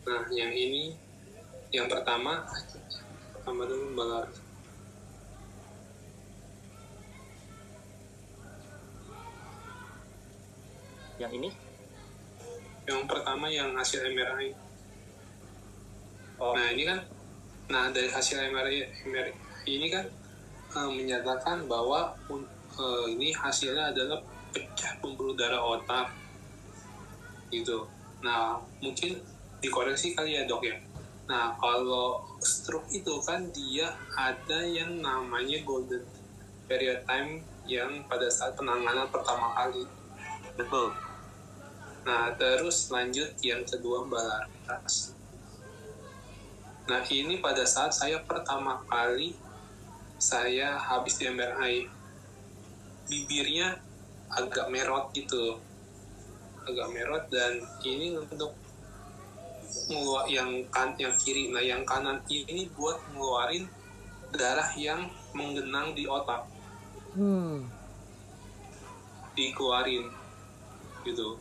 Nah, yang ini, yang pertama dulu Balar. Yang ini? Yang pertama yang hasil MRI. Oh. Nah, ini kan, dari hasil MRI ini kan menyatakan bahwa ini hasilnya adalah pecah pembuluh darah otak gitu. Nah, mungkin dikoreksi kali ya dok ya. Nah, kalau stroke itu kan dia ada yang namanya golden period time yang pada saat penanganan pertama kali. Betul. Nah, terus lanjut yang kedua Mbak Laras. Nah, ini pada saat saya pertama kali saya habis di MRI, bibirnya agak merot gitu, agak merot, dan ini untuk yang kiri. Nah, yang kanan ini buat ngeluarin darah yang menggenang di otak, dikeluarin gitu.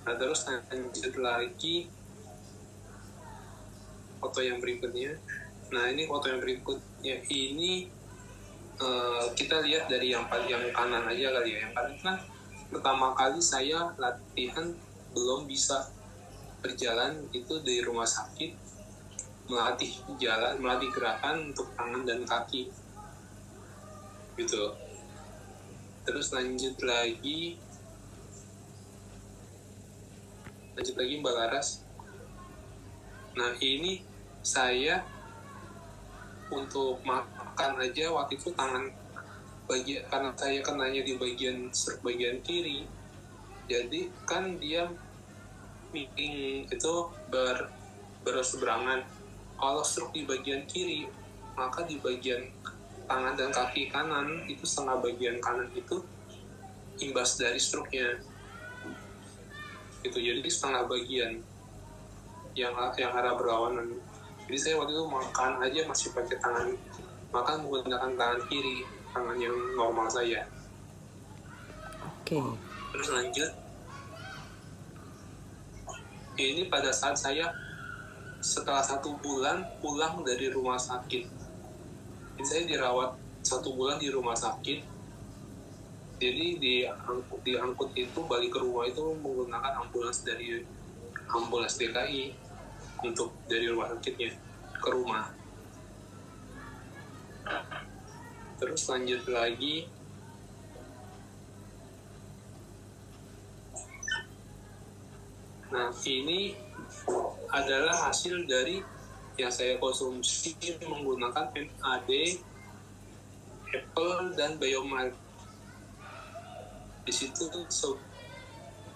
Nah, terus lanjut lagi foto yang berikutnya. Nah, ini foto yang berikutnya ini kita lihat dari yang kanan aja kali ya. Yang kanan kan pertama kali saya latihan belum bisa berjalan itu di rumah sakit, melatih gerakan untuk tangan dan kaki gitu. Terus lanjut lagi Mbak Laras. Nah, ini saya untuk makan aja waktu itu karena saya kenanya di bagian kiri, jadi kan dia miring itu berseberangan. Kalau stroke di bagian kiri, maka di bagian tangan dan kaki kanan itu setengah bagian kanan itu imbas dari stroke-nya gitu. Jadi setengah bagian yang arah berlawanan. Jadi saya waktu itu makan aja masih pakai makan menggunakan tangan kiri, tangan yang normal saya. Oke. Terus lanjut, ini pada saat saya setelah 1 bulan pulang dari rumah sakit. Jadi saya dirawat 1 bulan di rumah sakit. Jadi diangkut itu balik ke rumah itu menggunakan ambulans DKI untuk dari rumah sakitnya ke rumah. Terus lanjut lagi, nah ini adalah hasil dari yang saya konsumsi menggunakan MAD, Apple, dan Biomed. Di situ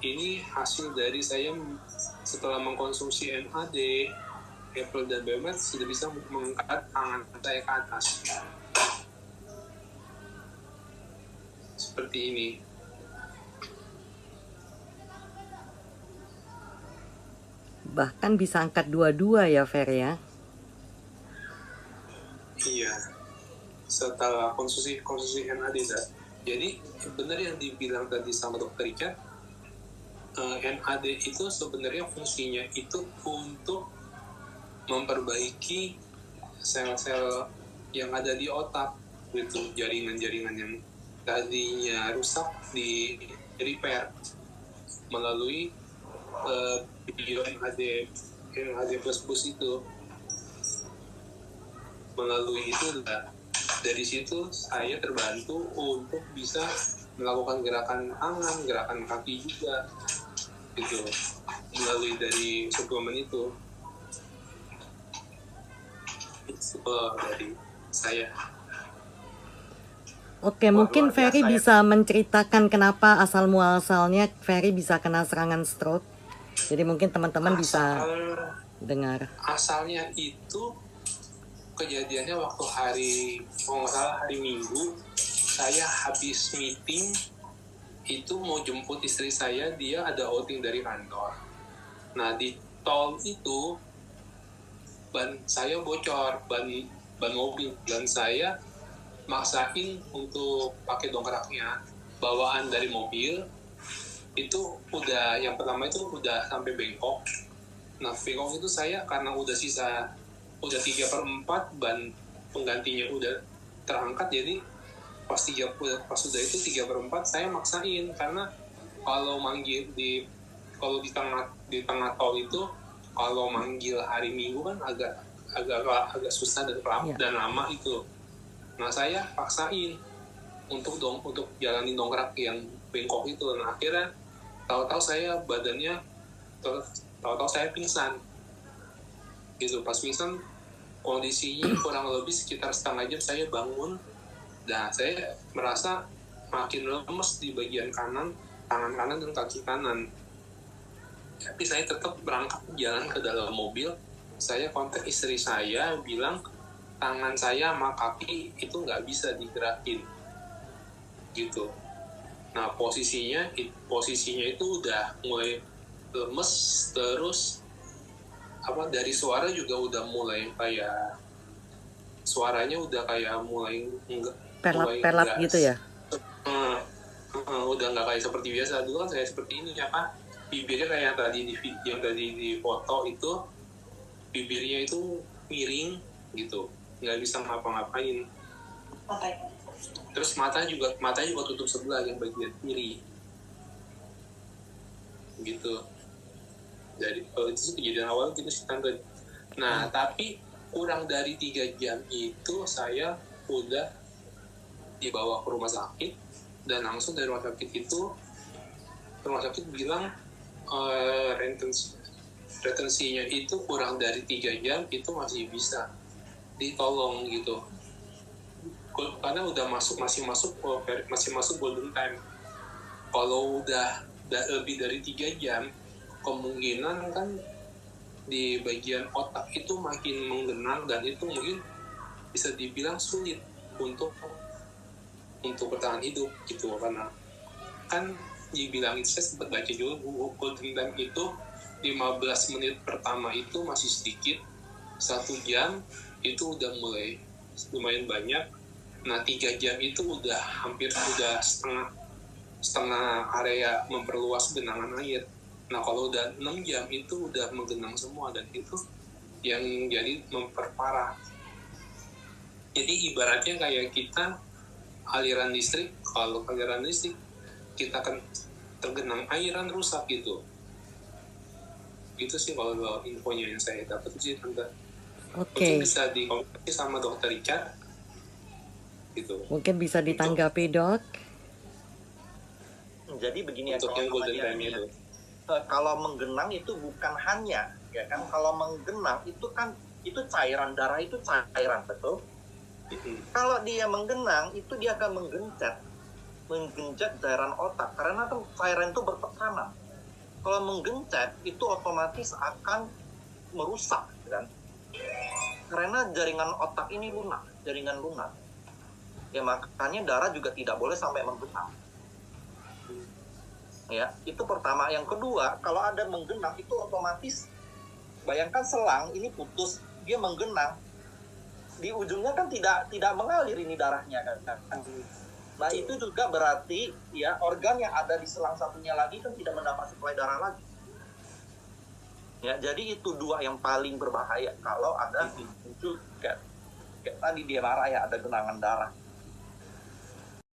ini hasil dari saya setelah mengkonsumsi MAD, Apple, dan Biomed sudah bisa mengangkat tangan saya ke atas. Seperti ini. Bahkan bisa angkat 2-2 ya, Fer ya? Iya. Setelah konsumsi MAD. Jadi benar yang dibilang tadi sama Dr. Richard, MAD itu sebenarnya fungsinya itu untuk memperbaiki sel-sel yang ada di otak gitu, jaringan-jaringan yang tadinya rusak di repair melalui video MAD plus itu. Melalui itu dari situ saya terbantu untuk bisa melakukan gerakan tangan, gerakan kaki juga gitu, melalui dari suplemen itu dari saya. Oke, mungkin Ferry bisa menceritakan kenapa asal muasalnya Ferry bisa kena serangan stroke. Jadi mungkin teman-teman bisa dengar. Asalnya itu kejadiannya waktu hari Minggu, saya habis meeting itu mau jemput istri saya, dia ada outing dari kantor. Nah, di tol itu ban saya bocor, ban mobil, dan saya maksain untuk pakai dongkraknya. Bawaan dari mobil itu yang pertama itu udah sampai bengkok, Nah bengkok itu saya karena udah 3/4 ban penggantinya udah terangkat, jadi pas udah itu 3/4 saya maksain, karena kalau manggil di tengah tol itu, kalau manggil hari Minggu kan agak susah dan lama itu. Nah saya paksain untuk jalanin dongkrak yang bengkok itu. Nah akhirnya tahu-tahu saya badannya tahu-tahu saya pingsan gitu. Pas pingsan kondisinya kurang lebih sekitar setengah jam saya bangun. Nah saya merasa makin lemes di bagian kanan, tangan kanan dan kaki kanan. Tapi saya tetap berangkat jalan ke dalam mobil. Saya kontak istri saya, bilang tangan saya sama kaki itu nggak bisa digerakin gitu. Nah posisinya itu udah mulai lemes, terus dari suara juga udah mulai kayak suaranya udah kayak mulai pelat gitu ya. Udah nggak kayak seperti biasa. Dulu kan saya seperti ini bibirnya kayak yang tadi di foto itu, bibirnya itu miring gitu, nggak bisa ngapa-ngapain. Terus matanya juga tutup sebelah yang bagian kiri gitu. Jadi itu kejadian awal gitu sih tante. Nah tapi kurang dari 3 jam itu saya udah dibawa ke rumah sakit, dan langsung dari rumah sakit bilang retensinya itu kurang dari 3 jam itu masih bisa ditolong gitu, karena udah masih masuk golden time. Kalau udah lebih dari 3 jam, kemungkinan kan di bagian otak itu makin menggenang, dan itu mungkin bisa dibilang sulit untuk bertahan hidup gitu. Karena kan dibilang, saya sempat baca juga golden time itu 15 menit pertama itu masih sedikit, 1 jam itu udah mulai lumayan banyak. Nah 3 jam itu udah setengah area memperluas genangan air. Nah kalau udah 6 jam itu udah menggenang semua, dan itu yang jadi memperparah. Jadi ibaratnya kayak kita aliran listrik, kalau aliran listrik kita kan tergenang airan rusak gitu. Itu sih kalau infonya yang saya dapat sih tante. Oke. Mungkin bisa dikomunikasi sama dokter Richard gitu. Mungkin bisa ditanggapi dok. Jadi begini ya, untuk yang golden time itu. Kalau menggenang itu bukan hanya, ya kan, kalau menggenang itu kan itu cairan darah, itu cairan, betul. Kalau dia menggenang itu dia akan menggencet cairan otak, karena kan cairan itu bertekanan. Kalau menggencet itu otomatis akan merusak, kan? Karena jaringan otak ini lunak, jaringan lunak. Ya makanya darah juga tidak boleh sampai menggenang. Ya, itu pertama. Yang kedua, kalau ada menggenang itu otomatis, bayangkan selang ini putus, dia menggenang, di ujungnya kan tidak mengalir ini darahnya kan. Nah itu juga berarti ya organ yang ada di selang satunya lagi kan tidak mendapat suplai darah lagi. Ya, jadi itu 2 yang paling berbahaya kalau ada muncul kayak tadi dia marah ya, ada genangan darah.